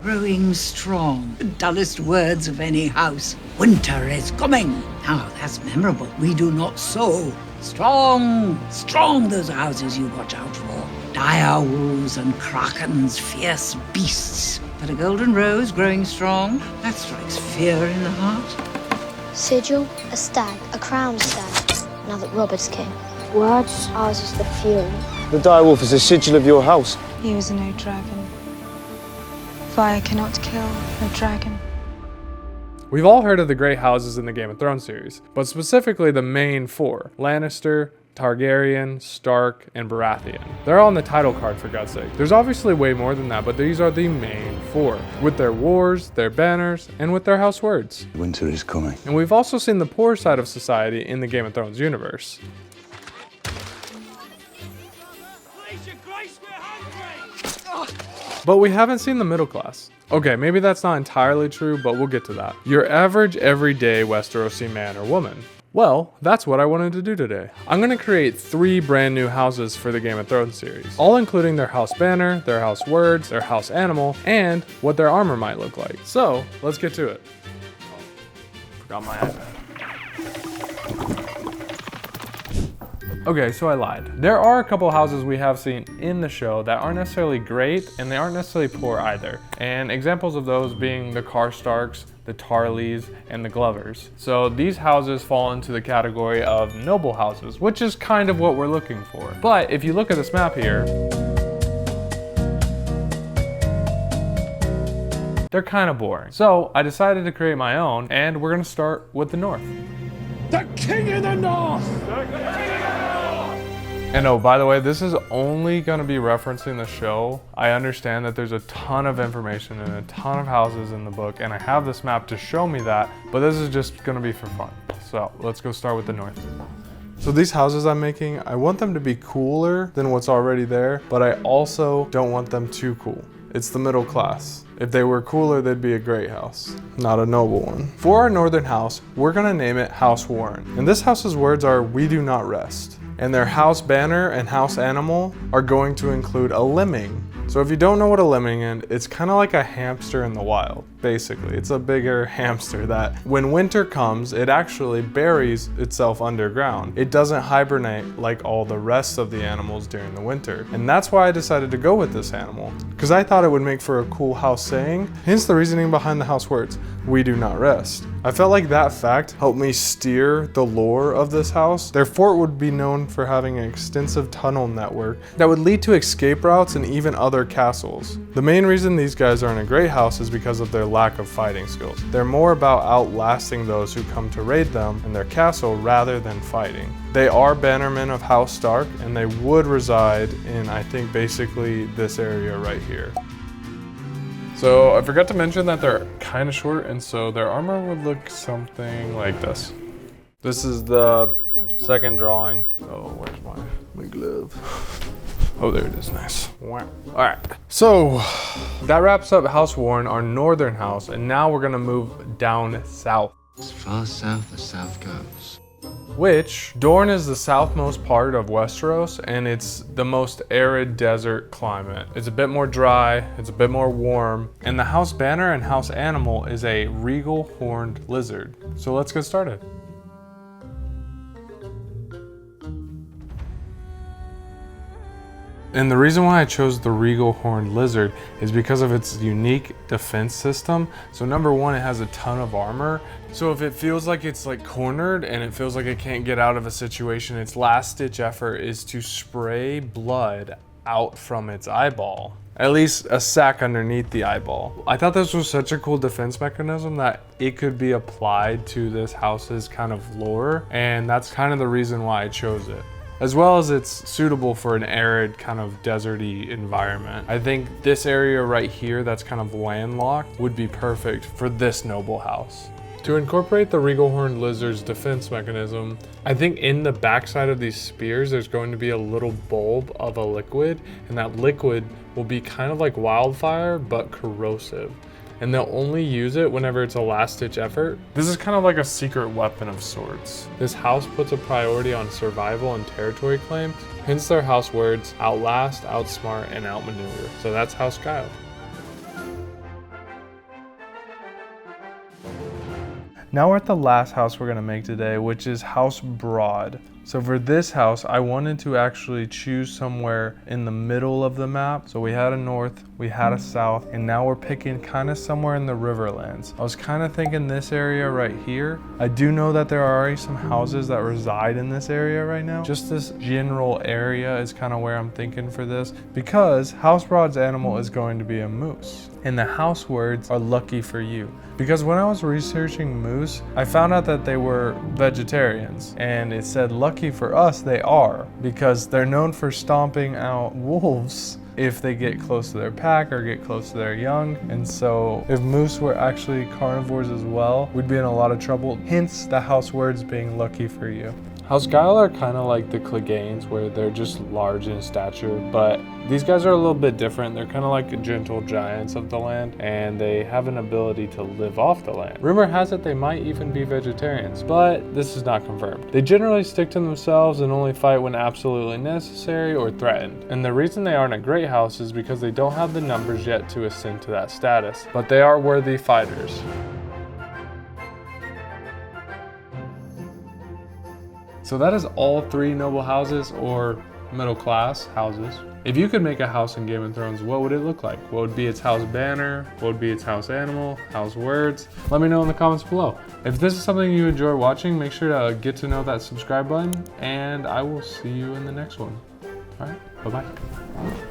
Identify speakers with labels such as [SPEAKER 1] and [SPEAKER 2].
[SPEAKER 1] Growing strong. The dullest words of any house. Winter is coming. Now that's memorable. We do not sow. Strong, strong those houses you watch out for. Dire wolves and krakens, fierce beasts. But a golden rose growing strong, that strikes fear in the heart.
[SPEAKER 2] Sigil, a stag, a crowned stag, now that Robert's king. Words, ours is the fury.
[SPEAKER 3] The direwolf is a sigil of your house.
[SPEAKER 4] He was no dragon. Fire cannot kill a dragon.
[SPEAKER 5] We've all heard of the great houses in the Game of Thrones series, but specifically the main four: Lannister, Targaryen, Stark, and Baratheon. They're all on the title card, for God's sake. There's obviously way more than that, but these are the main four, with their wars, their banners, and with their house words.
[SPEAKER 3] Winter is coming.
[SPEAKER 5] And we've also seen the poor side of society in the Game of Thrones universe. But we haven't seen the middle class. Okay, maybe that's not entirely true, but we'll get to that. Your average, everyday Westerosi man or woman. Well, that's what I wanted to do today. I'm going to create 3 brand new houses for the Game of Thrones series, all including their house banner, their house words, their house animal, and what their armor might look like. So, let's get to it. Forgot my iPad. Okay, so I lied. There are a couple houses we have seen in the show that aren't necessarily great, and they aren't necessarily poor either. And examples of those being the Karstarks, the Tarleys, and the Glovers. So these houses fall into the category of noble houses, which is kind of what we're looking for. But if you look at this map here, they're kind of boring. So I decided to create my own, and we're gonna start with the North.
[SPEAKER 6] The King in the North!
[SPEAKER 5] And oh, by the way, this is only gonna be referencing the show. I understand that there's a ton of information and a ton of houses in the book, and I have this map to show me that, but this is just gonna be for fun. So let's go start with the North. So these houses I'm making, I want them to be cooler than what's already there, but I also don't want them too cool. It's the middle class. If they were cooler, they'd be a great house, not a noble one. For our northern house, we're gonna name it House Warren. And this house's words are, "We do not rest." And their house banner and house animal are going to include a lemming. So if you don't know what a lemming is, it's kind of like a hamster in the wild, basically. It's a bigger hamster that when winter comes, it actually buries itself underground. It doesn't hibernate like all the rest of the animals during the winter. And that's why I decided to go with this animal, because I thought it would make for a cool house saying, hence the reasoning behind the house words, "We do not rest." I felt like that fact helped me steer the lore of this house. Their fort would be known for having an extensive tunnel network that would lead to escape routes and even other castles. The main reason these guys are in a great house is because of their lack of fighting skills. They're more about outlasting those who come to raid them in their castle rather than fighting. They are bannermen of House Stark, and they would reside in, I think, basically this area right here. So I forgot to mention that they're kind of short, and so their armor would look something like this. This is the second drawing. Oh, where's my glove? Oh, there it is, nice. All right, so that wraps up House Warren, our northern house, and now we're gonna move down south.
[SPEAKER 7] As far south as south goes.
[SPEAKER 5] Which, Dorne is the southmost part of Westeros, and it's the most arid desert climate. It's a bit more dry, it's a bit more warm, and the house banner and house animal is a regal horned lizard. So let's get started. And the reason why I chose the regal horned lizard is because of its unique defense system. So number one, it has a ton of armor. So if it feels like it's like cornered and it feels like it can't get out of a situation, its last ditch effort is to spray blood out from its eyeball. At least a sack underneath the eyeball. I thought this was such a cool defense mechanism that it could be applied to this house's kind of lore. And that's kind of the reason why I chose it. As well as it's suitable for an arid kind of deserty environment. I think this area right here that's kind of landlocked would be perfect for this noble house. To incorporate the regal horned lizard's defense mechanism, I think in the backside of these spears there's going to be a little bulb of a liquid, and that liquid will be kind of like wildfire but corrosive. And they'll only use it whenever it's a last-ditch effort. This is kind of like a secret weapon of sorts. This house puts a priority on survival and territory claim, hence their house words, outlast, outsmart, and outmaneuver. So that's House Skyle. Now we're at the last house we're gonna make today, which is House Broad. So for this house, I wanted to actually choose somewhere in the middle of the map. So we had a north, we had a south, and now we're picking kind of somewhere in the Riverlands. I was kind of thinking this area right here. I do know that there are already some houses that reside in this area right now. Just this general area is kind of where I'm thinking for this, because House Broad's animal is going to be a moose. And the house words are lucky for you. Because when I was researching moose, I found out that they were vegetarians, and it said lucky for us they are, because they're known for stomping out wolves if they get close to their pack or get close to their young. And so if moose were actually carnivores as well, we'd be in a lot of trouble, hence the house words being lucky for you. House Skyle are kind of like the Cleganes, where they're just large in stature, but these guys are a little bit different. They're kind of like gentle giants of the land, and they have an ability to live off the land. Rumor has it they might even be vegetarians, but this is not confirmed. They generally stick to themselves and only fight when absolutely necessary or threatened. And the reason they aren't a great house is because they don't have the numbers yet to ascend to that status, but they are worthy fighters. So that is all 3 noble houses, or middle class houses. If you could make a house in Game of Thrones, what would it look like? What would be its house banner? What would be its house animal? House words? Let me know in the comments below. If this is something you enjoy watching, make sure to get to know that subscribe button, and I will see you in the next one. All right, bye-bye.